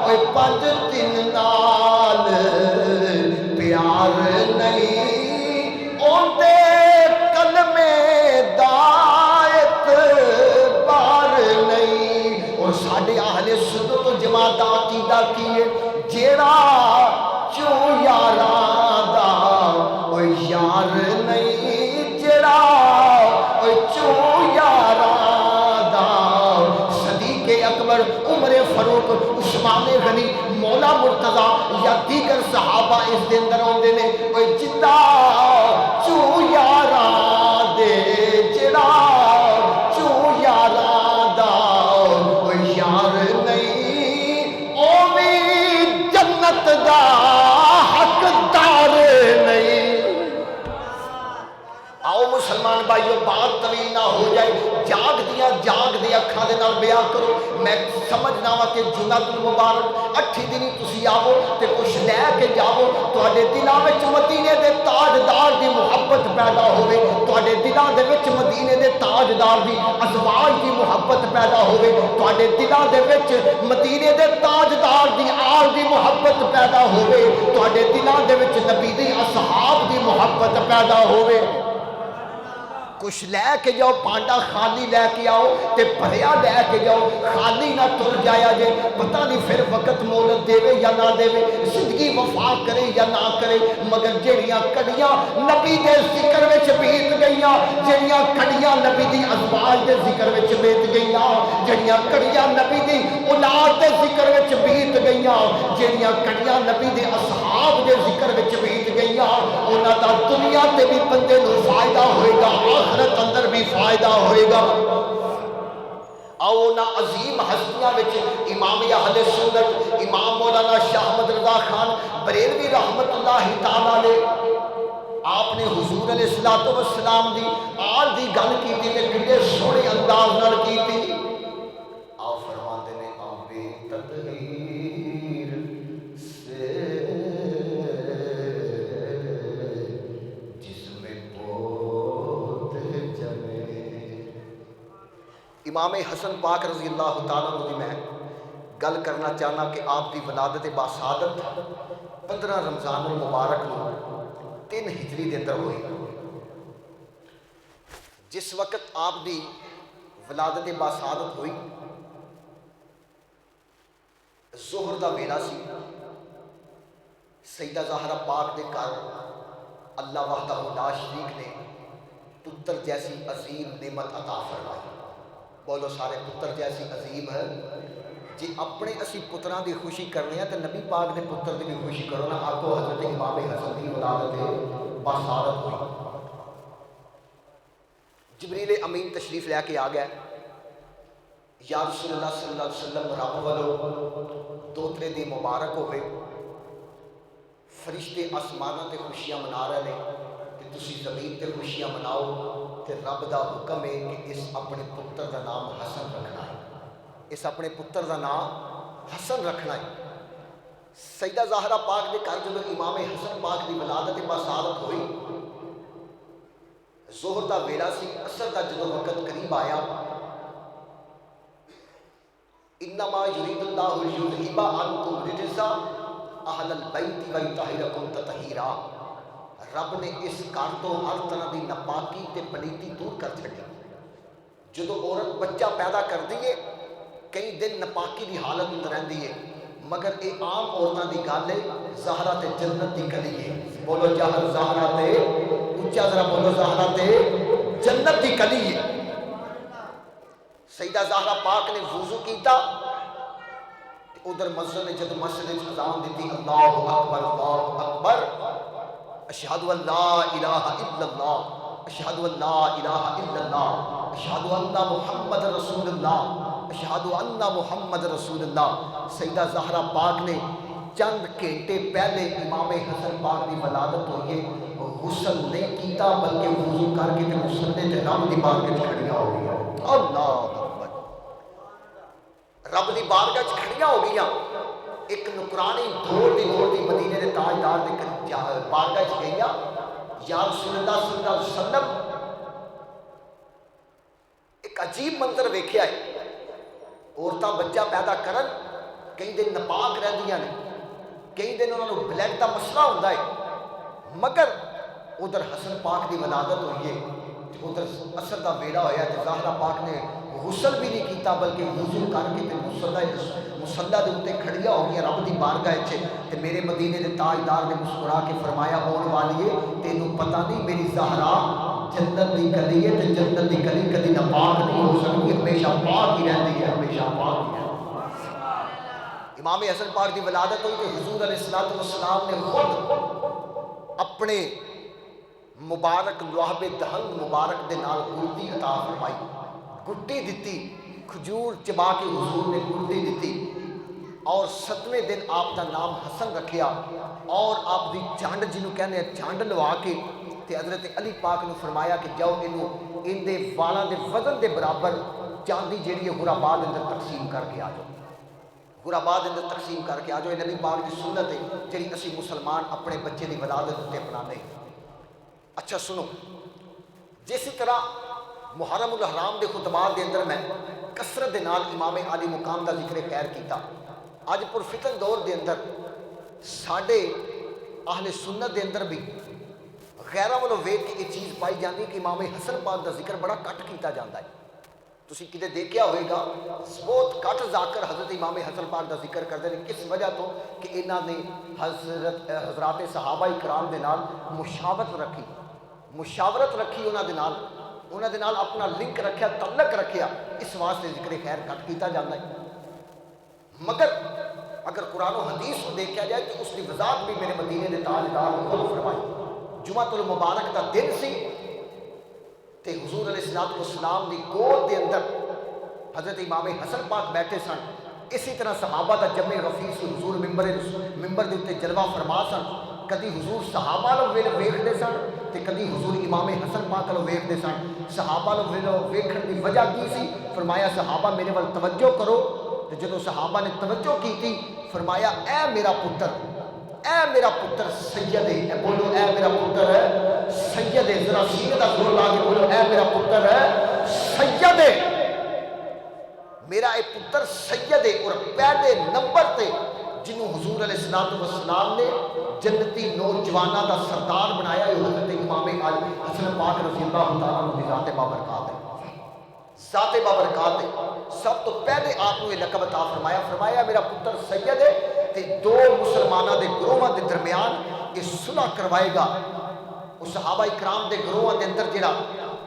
اوے پنج دن نال پیار نہیں، اونتے کلمے دا اعتبار نہیں۔ اور ساڈے اہل سنت و جماعت دا عقیدہ کی ہے، جیڑا چوں یاراں دا اوے یار نہیں، جیڑا اوے چوں یاراں دا صدیق اکبر، عمر فاروق، عثمان غنی، مولا مرتضی یا دیگر صحابہ اس دے اندر آندے نے، اوے جندا چوں یاراں دے جیڑا چوں یاراں دا اوے یار نہیں، او بھی جنت دا حقدار نہیں۔ آؤ مسلمان بھائیو، بات طویل نہ ہو جائے، جاگ دے اکھاں دے نال بیان کرو۔ میں سمجھنا وا کہ جمعہ المبارک 8 دن تسی آو تے کچھ لے کے جاؤ، تواڈے دلاں وچ مدینے دے تاجدار دی محبت پیدا ہوے، تواڈے دلاں دے وچ مدینے دے تاجدار دی ازواج دی محبت پیدا ہوے، تواڈے دلاں دے وچ مدینے دے تاجدار دی آل دی محبت پیدا ہوے، تواڈے دلاں دے وچ نبی دی اصحاب دی محبت پیدا ہوے۔ کچھ لے کے جاؤ، پانڈا خالی لے کے آؤ تے بھریا لے کے جاؤ، خالی نہ تر جایا جے، پتہ نہیں پھر وقت مولت دے یا نہ دے، زندگی وفا کرے یا نہ کرے، مگر جڑیاں کڑیاں نبی دے ذکر وچ بیت گئیاں، جڑیاں کڑیاں نبی دی ازواج دے ذکر وچ بیت گئیاں، جڑیاں کڑیاں نبی دی اولاد دے ذکر وچ بیت گئیاں، جڑیاں کڑیاں نبی دے اصحاب دے ذکر وچ بیت گئیاں، انہاں دا دنیا تے بھی بندے نوں فائدہ ہوئے گا، آخرت اندر بھی فائدہ ہوئے گا۔ آؤ نا عظیم ہستیاں وچ امام اہل سنت امام مولانا شاہ احمد رضا خان بریلوی رحمت اللہ تعالی علیہ، آپ نے حضور علیہ الصلوۃ والسلام دی آل دی گل کیتی تے کنے سوہنے انداز نال کیتی۔ آؤ فرماندے نے آبے تطہیر سے امام حسن پاک رضی اللہ تعالیٰ عنہ میں گل کرنا چاہنا کہ آپ دی ولادت باسعادت 15 رمضان المبارک نو 3 ہجری دے اندر ہوئی۔ جس وقت آپ دی ولادت باسعادت ہوئی، ظہر دا ویلا سی، سیدہ زہرا پاک دے گھر اللہ وحدہ لا شریک نے پتر جیسی عظیم نعمت عطا فرمائی۔ بولو سارے پتر جیسی عظیم ہے جی، اپنے اسی پتران دی خوشی کرنے ہیں تو نبی پاک دے پتر دی بھی خوشی کرو نا۔ آگو حضرت امام حسن دی ولادت باسعادت ہوئی، جبریل امین تشریف لے کے آ گیا، یا رسول اللہ صلی اللہ علیہ وسلم رب والو دوترے دی مبارک ہوئے، فرشتے آسمانہ تے خوشیاں منا رہے ہیں کہ تسی زمین تے خوشیاں مناؤ، تے رب دا حکم ہے کہ اس اپنے پتر دا نام حسن رکھنا ہے، اس اپنے پتر دا نام حسن رکھنا ہے۔ سیدہ زہرا پاک دے گھر جدوں امام حسن پاک دی ولادت باسعادت ہوئی، ظہر دا ویلا سی، عصر دا جدوں وقت قریب آیا، انما یرید اللہ لیذھب عنکم الرجس اہل البیت ویطہرکم تطہیرا، رب نے اس گھر تو ہر طرح دی ناپاکی تے پلیتی دور کر چھڈی۔ جدو عورت بچہ پیدا کر دیے کئی دن ناپاکی دی حالت اندر رہندی ہے، مگر اے عام عورتاں دی گل ہے، زہرا تے جنت دی کلی ہے۔ بولو جہر زہرا تے، اونچا ذرا بولو زہرا تے جنت دی کلی ہے۔ سیدہ زہرا پاک نے وضو کیتا، ادھر مسجد نے جب مسجد اذان دیتی، اللہ اکبر اشہد ان لا الہ الا اللہ، اشہد ان لا الہ الا اللہ، اشہد ان محمد رسول اللہ، اشہد ان محمد رسول اللہ۔ سیدہ زہرا پاک نے چند گھنٹے پہلے امام حسن پاک کی ولادت ہوئی ہے، غسل نہیں کیتا بلکہ وضو کر کے تے مصلی تے رب دی بارگاہ وچ کھڑیاں ہو گئی۔ اللہ اکبر، رب دی بارگاہ وچ کھڑیاں ہو گئیاں۔ ایک نکرانی دوڑ دی مدینے دے تاجدار دے بارگاہ وچ گئیاں، یا رسول اللہ صلی اللہ علیہ وسلم، ایک عجیب منظر ویکھیا ہے، عورتاں بچہ پیدا کرن کئی دن ناپاک رہندیاں نے، کئی دن انہوں نے بلیک دا مسئلہ ہوندا ہے، مگر ادھر حسن پاک دی ولادت ہوئی ہے، ادھر عصر دا ویلا ہویا ہے، زہرا پاک نے غسل بھی نہیں کیتا بلکہ وضو کر کے مصلی دے اوتے کھڑیاں ہو گیا رب دی بارگاہ وچ، تے میرے مدینے دے تاجدار نے مسکرا کے فرمایا، ہون والیے تینوں پتہ نہیں میری زہرا جنت دی کلی ہے، تے جنت دی کلی کدی ناپاک نہیں ہو سکتی، ہمیشہ پاک ہی رہندی ہے، ہمیشہ پاک ہی رہندی ہے۔ امام حسن پاک دی ولادت ہوئی تو حضور علیہ الصلوۃ والسلام نے خود اپنے مبارک لوحب دہن مبارک دے نال گڑی عطا فرمائی، گڈی دیتی، کھجور چبا کے حضور نے گڈی دیتی، اور 7ویں دن آپ دا نام حسن رکھیا، اور آپ دی جھنڈ جنوں کہنے جھنڈ لوا کے تے حضرت علی پاک نے فرمایا کہ جاؤ انہوں ان دے والاں دے وزن دے برابر چاندی جیڑی ہے غرباء دے اندر تقسیم کر کے آ جاؤ، غرباء دے اندر تقسیم کر کے آ جاؤ۔ نبی پاک دی سنت ہے جڑی اسی مسلمان اپنے بچے دی ولادت تے اپنانے۔ اچھا سنو، جس طرح محرم الحرام دے خطبات دے اندر میں کثرت دے نال امام عالی مقام دا ذکر خیر کیتا، اج پر فتن دور دے اندر ساڈے اہل سنت دے اندر بھی غیراں والوں ویکھ کے یہ چیز پائی جاندی کہ امام حسن پاک دا ذکر بڑا کٹ کیتا جاندا ہے۔ تسی کدے دیکھیا ہوئے گا بہت کٹ ذاکر حضرت امام حسن پاک دا ذکر کردے نے، کس وجہ تو کہ انہاں نے حضرات صحابہ کرام دے نال مشاورت رکھی انہاں دے نال اپنا لنک رکھیا، تعلق رکھیا، اس واسطے ذکر خیر کٹ کیتا جاندا ہے۔ مگر اگر قرآن و حدیث کو دیکھا جائے تو اس کی وضاحت بھی میرے مدینے دے تاجدار نے خود فرمائی۔ جمعۃ المبارک دا دن سی تے حضور علیہ الصلوۃ والسلام دی گود دے اندر حضرت امام حسن پاک بیٹھے سن، اسی طرح صحابہ دا جمع غفیر سی، حضور ممبر دے اوتے جلوہ فرما سن، کدی حضور صحابہ لو ویکھدے سن تے کدی حضور امام حسن پاک لو ویکھدے سن۔ صحابہ لو ویکھن دی وجہ کی سی؟ فرمایا صحابہ میرے ول توجہ کرو، تے جدوں صحابہ نے توجہ کی تھی فرمایا اے میرا پتر سید ہے، بولو اے میرا پتر ہے سید ہے، ذرا سینے دا زور لا کے بولو اے میرا پتر ہے سید ہے، میرا اے پتر سید ہے۔ اور پہلے نمبر تے جنہوں حضور علیہ الصلوۃ والسلام نے جنتی نوجوانہ دا سردار بنایا ہے حضرت امام علی حسن پاک رضی اللہ تعالیٰ عنہ کی ذات بابرکات ہے، ذات بابرکات ہے۔ سب تو پہلے آپ نے لقب عطا فرمایا میرا پتر سید ہے، تے دو مسلمانہ دے گروہاں دے درمیان یہ صلح کروائے گا۔ اس صحابہ اکرام دے گروہاں دے اندر جڑا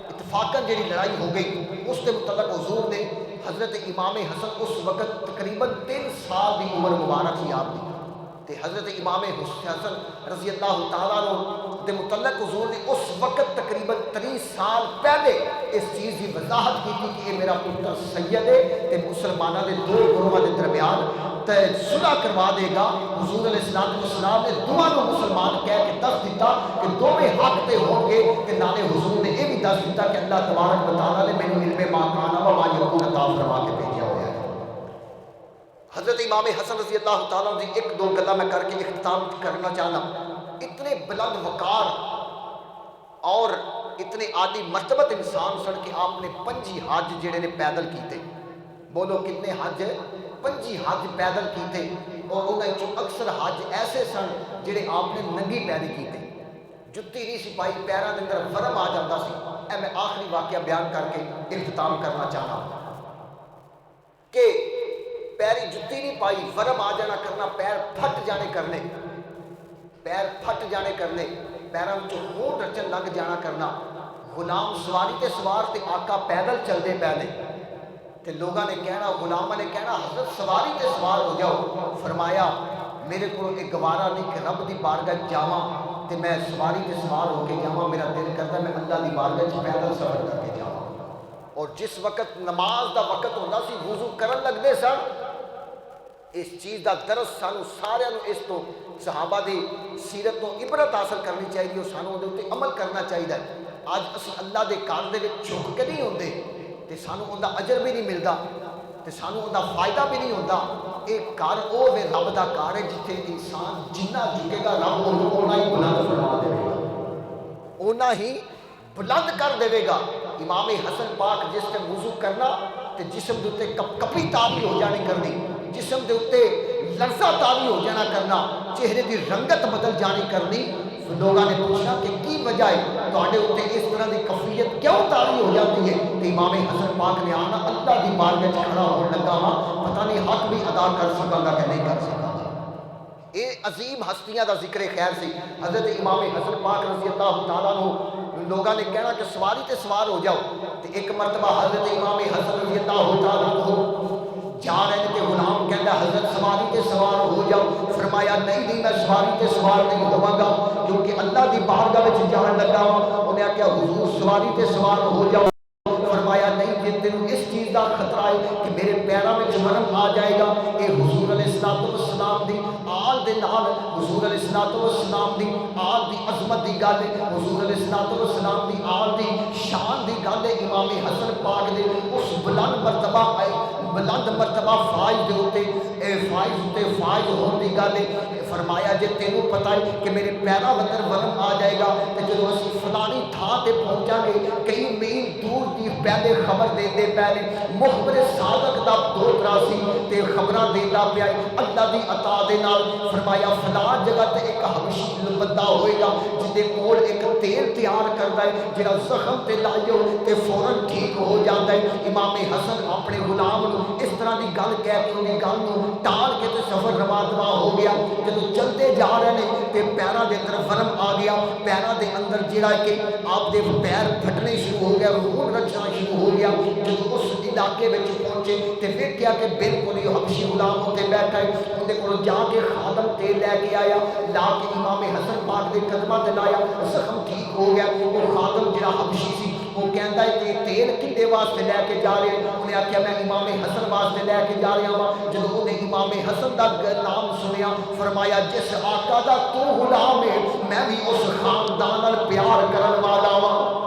اتفاقاً جڑی لڑائی ہو گئی اس کے متعلق حضور نے حضرت امام حسن اس وقت تقریباً 3 سال دی عمر مبارک ہی آپ دی، تے حضرت امام حسن رضی اللہ تعالیٰ عنہ دے متعلق حضور نے اس وقت تقریباً 30 سال پہلے اس چیز کی وضاحت کی تھی کہ یہ میرا پتر سید ہے تے مسلمانہ دے دو گروہاں دے درمیان تے صلح کروا دے گا۔ حضور علیہ السلام نے دونوں مسلمان کہہ کے دس دیتا کہ دونوں حق پہ ہوں گے، تے نالے حضور نے یہ بھی دس دیتا کہ اللہ تبارک و تعالیٰ نے مینوں علم ما کان و ما یکون عطا فرما کے بھیجا ہوا ہے۔ حضرت امام حسن رضی اللہ تعالیٰ عنہ ایک دو گلا میں کر کے اختتام کرنا چاہنا. اتنے بلند وقار اور اتنے عالی مرتبت انسان سن کہ آپ نے 5 حج جڑے نے پیدل کیتے. بولو کتنے حج؟ 5 حج پیدل کیتے. اور انہاں چوں اکثر حج ایسے سن جڑے آپ نے ننگی پیری کیتے. جتی نہیں سی پائی، پیراں دے اندر ورم آ جاتا سی. اے میں آخری واقعہ بیان کر کے اختتام کرنا چاہنا کہ پیری جتی نہیں پائی، ورم آ جانا کرنا، پیر پھٹ جانے کرنے، پیر پھٹ جانے کرنے، پیراں وچوں خون رچن لگ جانا کرنا. غلام سواری تے سوار تے آقا پیدل چلدے پے نے تے لوگاں نے کہنا، غلاماں نے کہنا حضرت سواری تے سوار ہو جاؤ. فرمایا میرے کو ایک گوارا نہیں کہ رب دی بارگاہ جاواں تے میں سواری تے سوار ہو کے جاواں. میرا دل کرتا میں اللہ دی بارگاہ چ پیدل سفر کر کے جاواں. اور جس وقت نماز دا وقت ہوندا سی وضو کرن لگدے سن. اس چیز دا درس سانو سارے نو، اس تو صحابہ دی سیرت تو عبرت حاصل کرنی چاہیے، سانو دے اوتے عمل کرنا چاہیے. اج اسی اللہ دے گھر دے وچ جھک کے نہیں ہوندے تے سانو اوندا اجر بھی نہیں ملدا تے سانو اوندا فائدہ بھی نہیں ہوندا. ایک گھر او وے رب دا گھر ہے جتھے انسان جنہ جھکے گا رب اونوں اونا ہی بلند فرما دے گا، اونا ہی بلند کر دے گا. امام حسن پاک جس تے وضو کرنا تے جسم دے اوتے کپڑی تاری ہو جانی کرنی، جسم دے اوتے لرزہ تاری ہو جانا کرنا، چہرے دی رنگت بدل جانی کرنی. لوگاں نے پوچھا کہ کی وجہ ہے تواڈے اوتے اس طرح دی کفیت کیوں تاری ہو جاتی ہے؟ تے امام حسن پاک نے آنا اللہ دی بارگاہ وچ کھڑا ہون لگا ہاں، پتہ نہیں حق بھی ادا کر سکاں گا کہ نہیں کر سکاں گا. اے عظیم ہستیاں دا ذکر خیر سی. حضرت امام حسن پاک رضی اللہ تعالیٰ عنہ لوگاں نے کہنا کہ سواری تے سوار ہو جاؤ. تے ایک مرتبہ حضرت امام حسن رضی اللہ تعالیٰ عنہ جا رہے تھے. غلام کہتا حضرت سواری تے سوار ہو جاؤ. فرمایا نہیں میں سواری تے سوار نہیں ہوا گا کیونکہ اللہ دی بارگاہ وچ جان لگا. انہیں آخیا حضور سواری تے سوار ہو جاؤ. فرمایا نہیں جے تینوں اس چیز دا خطرہ ہے کہ میرے پیراں وچ ورم آ جائے گا. اے حضور علیہ السلام دی آل دے نال، حضور علیہ السلام دی آل دی عظمت دی گل ہے، حضور علیہ السلام دی آل دی شان دی گل ہے. امام حسن پاک دے اس بلند مرتبہ فائز دے ہوتے فائز ہون دی گل ہے. فرمایا جے تینوں پتہ ہے کہ میرے پیراں اندر ورم آ جائے گا تے جدوں اسی فلانی تھاں تے پہنچاں گے کئی میل دور دی پہلے خبر دیندے پہلے مخبر صادق دا دوترا سی تے خبراں دیندا پیا اللہ دی عطا دے نال. فرمایا فلاں جگہ تے ایک حبشی بندہ ہوئے گا جدے کول ایک تیل تیار کردا ہے جڑا زخم تے لائیو تے فوراً ٹھیک ہو جاندا ہے. امام حسن اپنے غلام نو اس طرح دی گل کہہ کے انہی گل نو ٹال کے تے سفر روا دوا ہو گیا. جدوں چلتے جا رہے ہیں تے پیراں دے اندر ورم آ گیا. پیراں دے اندر جڑا کہ آپ دے پیر پھٹنے شروع ہو گیا، خون رچنا شروع ہو گیا. جدوں اس علاقے وچ پہنچے تے ویکھیا کہ بالکل یہ حبشی غلام تے بیٹھا ہے. اندے کول جا کے خادم تیل لے کے آیا، لا کے امام حسن پاک دے قدماں تے لایا، زخم ٹھیک ہو گیا. وہ خادم جڑا حبشی سی وہ کہندا ہے کہ تیل کدے واسطے لے کے جا رہے؟ انہیں آخیا میں امام حسن واسطے لے کے جا رہا ہوں. جدوں انہیں امام حسن دا نام سنیا فرمایا جس آقا دا تو غلام ہے میں بھی اس خاندان نال پیار کرن والا ہوں،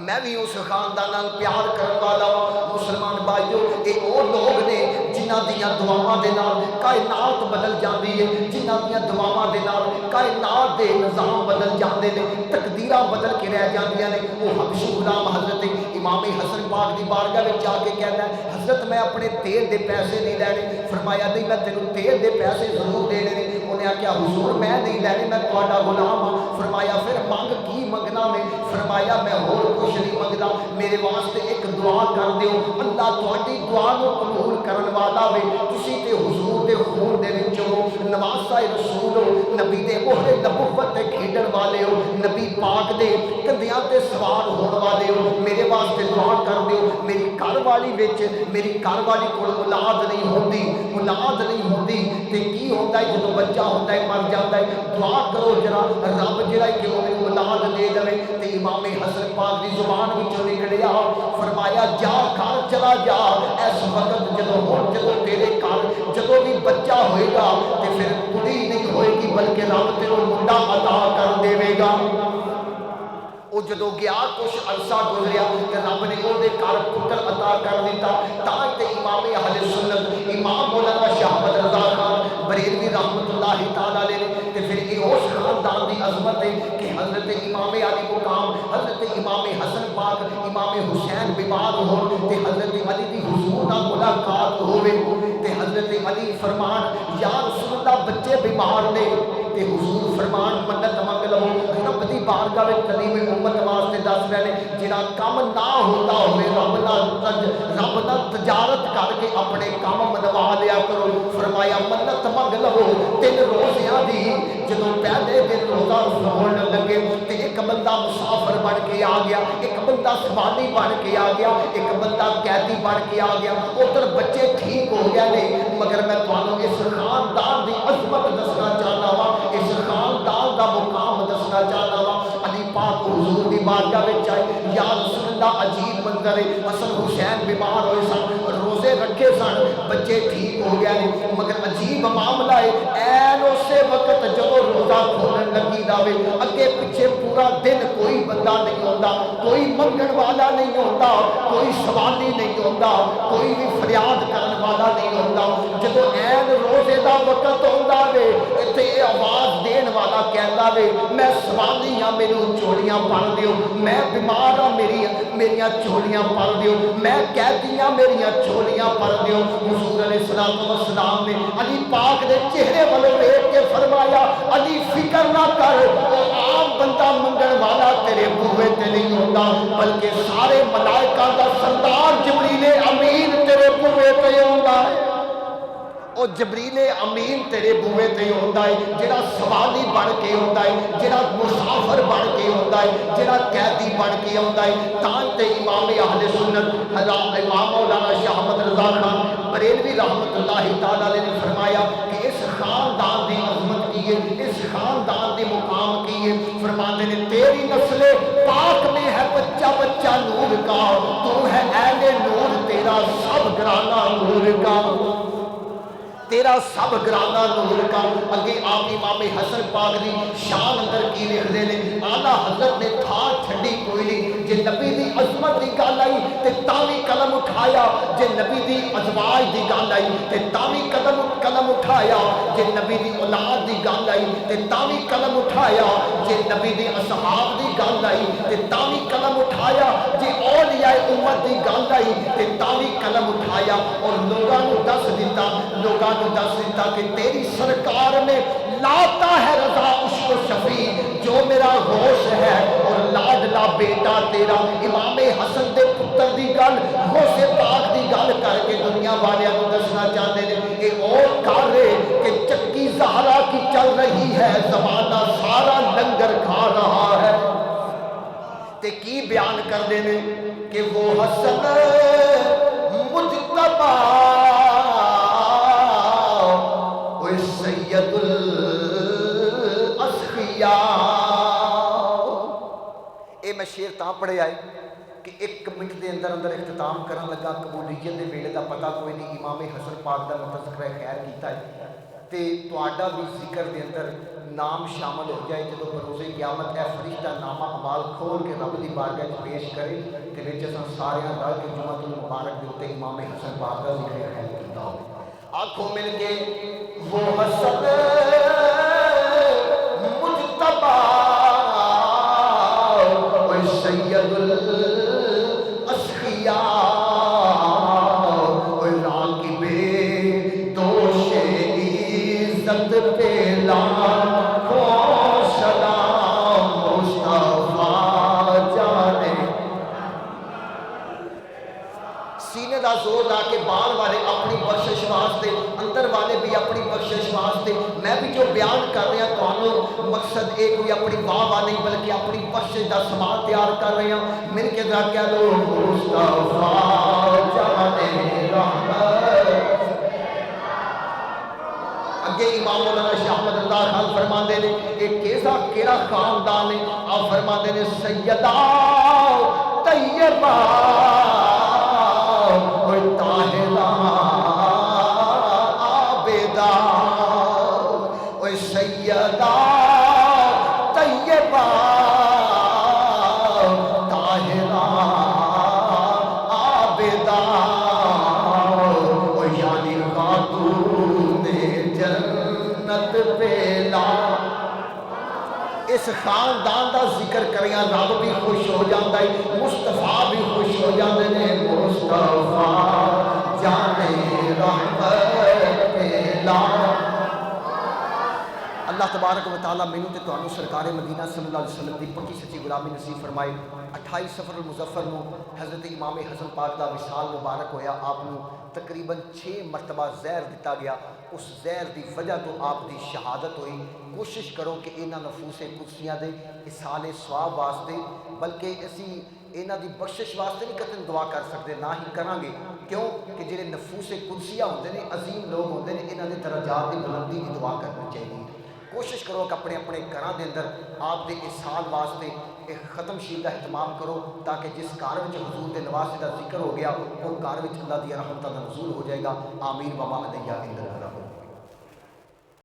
میں بھی اس خاندان نال پیار کرن والا ہوں. مسلمان بھائیو اے او لوگ نے جنہاں دیاں دعاواں دے نال کائنات بدل جاندی ہے، جنہاں دیاں دعاواں دے نال کائنات دے نظام بدل جاندے نے، تقدیراں بدل کے رہ جاندیاں نے. وہ حبشی غلام حضرت امام حسن پاک دی بارگاہ وچ جا کے کہندا ہے حضرت میں اپنے تیل دے پیسے نہیں لینے. فرمایا نہیں میں تینوں تیل دے پیسے ضرور دینے نے. انہیں آخیا حضور میں نہیں لینے، میں تہاڈا غلام ہاں. فرمایا پھر منگ کی منگنا میں؟ فرمایا میں ہور کچھ نہیں منگدا، میرے واسطے ایک دعا کر دیو، اللہ تہاڈی دعا نو قبول کرن والا وے. تسی تے حضور دے خون دے وچوں نواسا رسول ہو، نبی دے مہر نبوت تے کھیڈن والے ہو، نبی پاک دے کندھیاں تے سوار ہون والے ہو. میرے واسطے دعا کر دیو. میری گھر والی وچ میری گھر والی کول اولاد نہیں ہوندی، اولاد نہیں ہوندی تے کی ہوندا ہے جدوں بچہ ہوندا ہے مر جاندا ہے. دعا کرو جرا رب جڑا کہ انہوں اولاد دے دے. تے امام حسن پاک دی زبان وچوں نکلیا فرمایا جا گھر چلا جا، اس وقت جدوں تیرے گھر جدوں بھی بچہ ہوئے گا تے پھر کڑی نہیں ہوئے گی بلکہ رب تینوں منڈا عطا کر دے گا. وہ جدو گیا کچھ عرصہ گزریا کہ رب نے وہ گھر پتر عطا کر دیتا. تاں تے امام اہل سنت امام مولانا اللہ تعالیٰ علیہ تے پھر یہ اس خاندان دی عظمت ہے کہ حضرت امام علی مقام حضرت امام حسن پاک امام حسین بیمار ہو تے حضرت علی دی حضور نال ملاقات ہوئے تے حضرت علی فرمان یا رسول اللہ بچے بیمار نے تے حضور فرمان منت منگ لو رب دی بارگاہ وچ کلیم امت واسطے دس رہے نے جڑا کم نہ ہوتا ہوئے رب نال تجارت کر کے اپنے کام منوا لیا کرو فرمایا منت منگ لو 3 روزیاں دی جدوں پہلے دن روزہ رکھن لگے تے ایک بندہ مسافر بن کے آ گیا ایک بندہ سوالی بن کے آ گیا ایک بندہ قیدی بن کے آ گیا ادھر بچے ٹھیک ہو گئے نے مگر میں تانوں اس خاندان دی عظمت دسنا چاہنا وا اس خاندان دا مقام دسنا چاہنا وا علی پاک حضور دی بارگاہ وچ آئے یا رسول اللہ عجیب منظر ہے حسن حسین بیمار ہوئے سن روزے رکھے سن بچے ٹھیک ہو گئے نے مگر عجیب معاملہ ہے این اسے وقت جب روزہ کھولن لگی داوے اگے پیچھے پورا دن کوئی بندہ نہیں ہوندا کوئی منگن والا نہیں ہوندا کوئی سوالی نہیں ہوندا کوئی بھی فریاد کرن والا نہیں ہوندا جدوں این روزے دا وقت ہوندا وے تے آواز دین والا کہندا وے میں سوالی ہاں مینوں چوڑیاں پڑھ دیو میں بیمار ہاں میریاں چوڑیاں پڑھ دیو میں قیدی ہاں میریاں چوڑیاں پڑھ دیو حضور علیہ الصلوۃ والسلام نے علی پاک دے چہرے ول ویکھ کے فرمایا علی فکر نہ کر عام بندہ منگن والا تیرے بوئے تے نہیں ہوندا بلکہ سارے ملائکہ دا سردار جبریل امین تیرے بوئے تے ہوندا ہے او جبریل امین تیرے بوئے تے ہوندا ہے جڑا سوالی بن کے ہوندا ہے جڑا مسافر بن کے ہوندا ہے جڑا قیدی بن کے ہوندا ہے تاں تے امام اہل سنت امام مولانا شاہ احمد رضا خان بریلوی رحمت اللہ تعالی علیہ نے فرمایا کہ اس خاندان دی عظمت کی ہے اس خاندان دی مقام کی ہے فرماتے نے تیری نسل پاک میں ہے بچہ بچہ نور کا تو ہے اہل نور تیرا سب گرانا نور کا تیرا سب گرانا نور کا اگے آپ امام حسن پاک دی شان اندر کی لکھ دے نے آلہ حضرت نے تھا چھڑی کوئی نہیں جے نبی دی عظمت دی گل آئی تے تاوی قلم اٹھایا جے نبی دی ازواج دی گل آئی تے تاوی قلم اٹھایا جے نبی دی اولاد دی گل آئی تے تاوی قلم اٹھایا جے نبی دی اصحاب دی گل آئی تے تاوی قلم اٹھایا جے اولیاء امت دی گل آئی تے تاوی قلم اٹھایا اور لوگاں نو دس دیتا لوگاں دس دیتا کہ تیری سرکار میں لاتا ہے رضا عشق و شفیع جو میرا غوث ہے اور لاڈلا بیٹا تیرا امام حسن دے پتر دی گل غوث پاک دی گل کر کے دنیا والے کو دسنا چاہتے ہیں کہ اور کر رہے کہ چکی زہرا کی چل رہی ہے زمانہ سارا لنگر کھا رہا ہے تے کی بیان کر دینے کہ وہ حسن مجتبہ سید الاسخیاء اے میں شیر تاں پڑھے آئے کہ 1 منٹ دے اندر اختتام کرن لگا قبولیت دے ویلے دا پتہ کوئی نہیں امام حسن پاک دا تذکرہ خیر کیتا ہے تے تہاڈا بھی ذکر دے اندر نام شامل ہو جائے جدوں بروز قیامت اے فرشتہ نامہ اعمال کھول کے رب دی بارگاہ وچ پیش کرے تے وچ اساں سارے رل کے جمعہ المبارک دے اوتے امام حسن پاک دا ذکر خیر کیتا ہو آنکھوں مل کے وہ حسن مجتبہ وہ سید الاسخیاء وہ راکب دوش عزت پہ لاکھوں سلام مصطفیٰ جانے سینے دا زور لا کے بال والے اپنی بخشش واسطے اندر والے بھی اپنی بخشش واسطے میں بھی جو بیان کر رہا تو مقصد ایک کوئی اپنی واہ نہیں بلکہ اپنی بخشش دا سامان تیار کر رہے ہیں مل کے ذرا کہہ دو مصطفیٰ جانے رحمت اگے امام مولانا شاہ احمد رضا خان فرماندے نے کہ کیسا کیڑا خاندان ہے آپ فرماندے نے سیدہ طیبہ طاہرہ عابدہ سیدہ طیبہ طاہرہ عابدہ یعنی خاتون جنت پہ اس خاندان دا ذکر کریاں رب بھی خوش ہو جاندا ہے، مصطفیٰ بھی خوش ہو جاندے نے۔ مصطفیٰ جانے رحمت لا، اللہ تبارک و تعالیٰ مینوں تے تانوں سرکار مدینہ صلی اللہ علیہ وسلم دی پکی سچی غلامی نصیب فرمائے۔ 28 سفر المظفر نو حضرت امام حسن پاک دا وصال مبارک ہویا، آپ نو تقریباً 6 مرتبہ زہر دتا گیا، اس زہر دی وجہ تو آپ دی شہادت ہوئی۔ کوشش کرو کہ انہاں نفوس قدسیاں دے اصحال ثواب واسطے، بلکہ اسی انہاں دی بخشش واسطے نہیں کتن دعا کر سکتے، نہ ہی کران گے، کیوں کہ جڑے نفوس قدسیہ ہوندے نے، عظیم لوگ ہوندے نے، انہاں دے درجات دی بلندی دی دعا کرنی چاہیے۔ کوشش کرو کہ اپنے اپنے گھراں دے اندر آپ دے اصحال واسطے ایک ختم شیل کا اہتمام کرو، تاکہ جس گھر وچ حضور دے نواسے دا ذکر ہو گیا، وہ گھر وچ اللہ دی رحمتاں دا نزول ہو جائے گا۔ آمین وما علیہ الا اللہ۔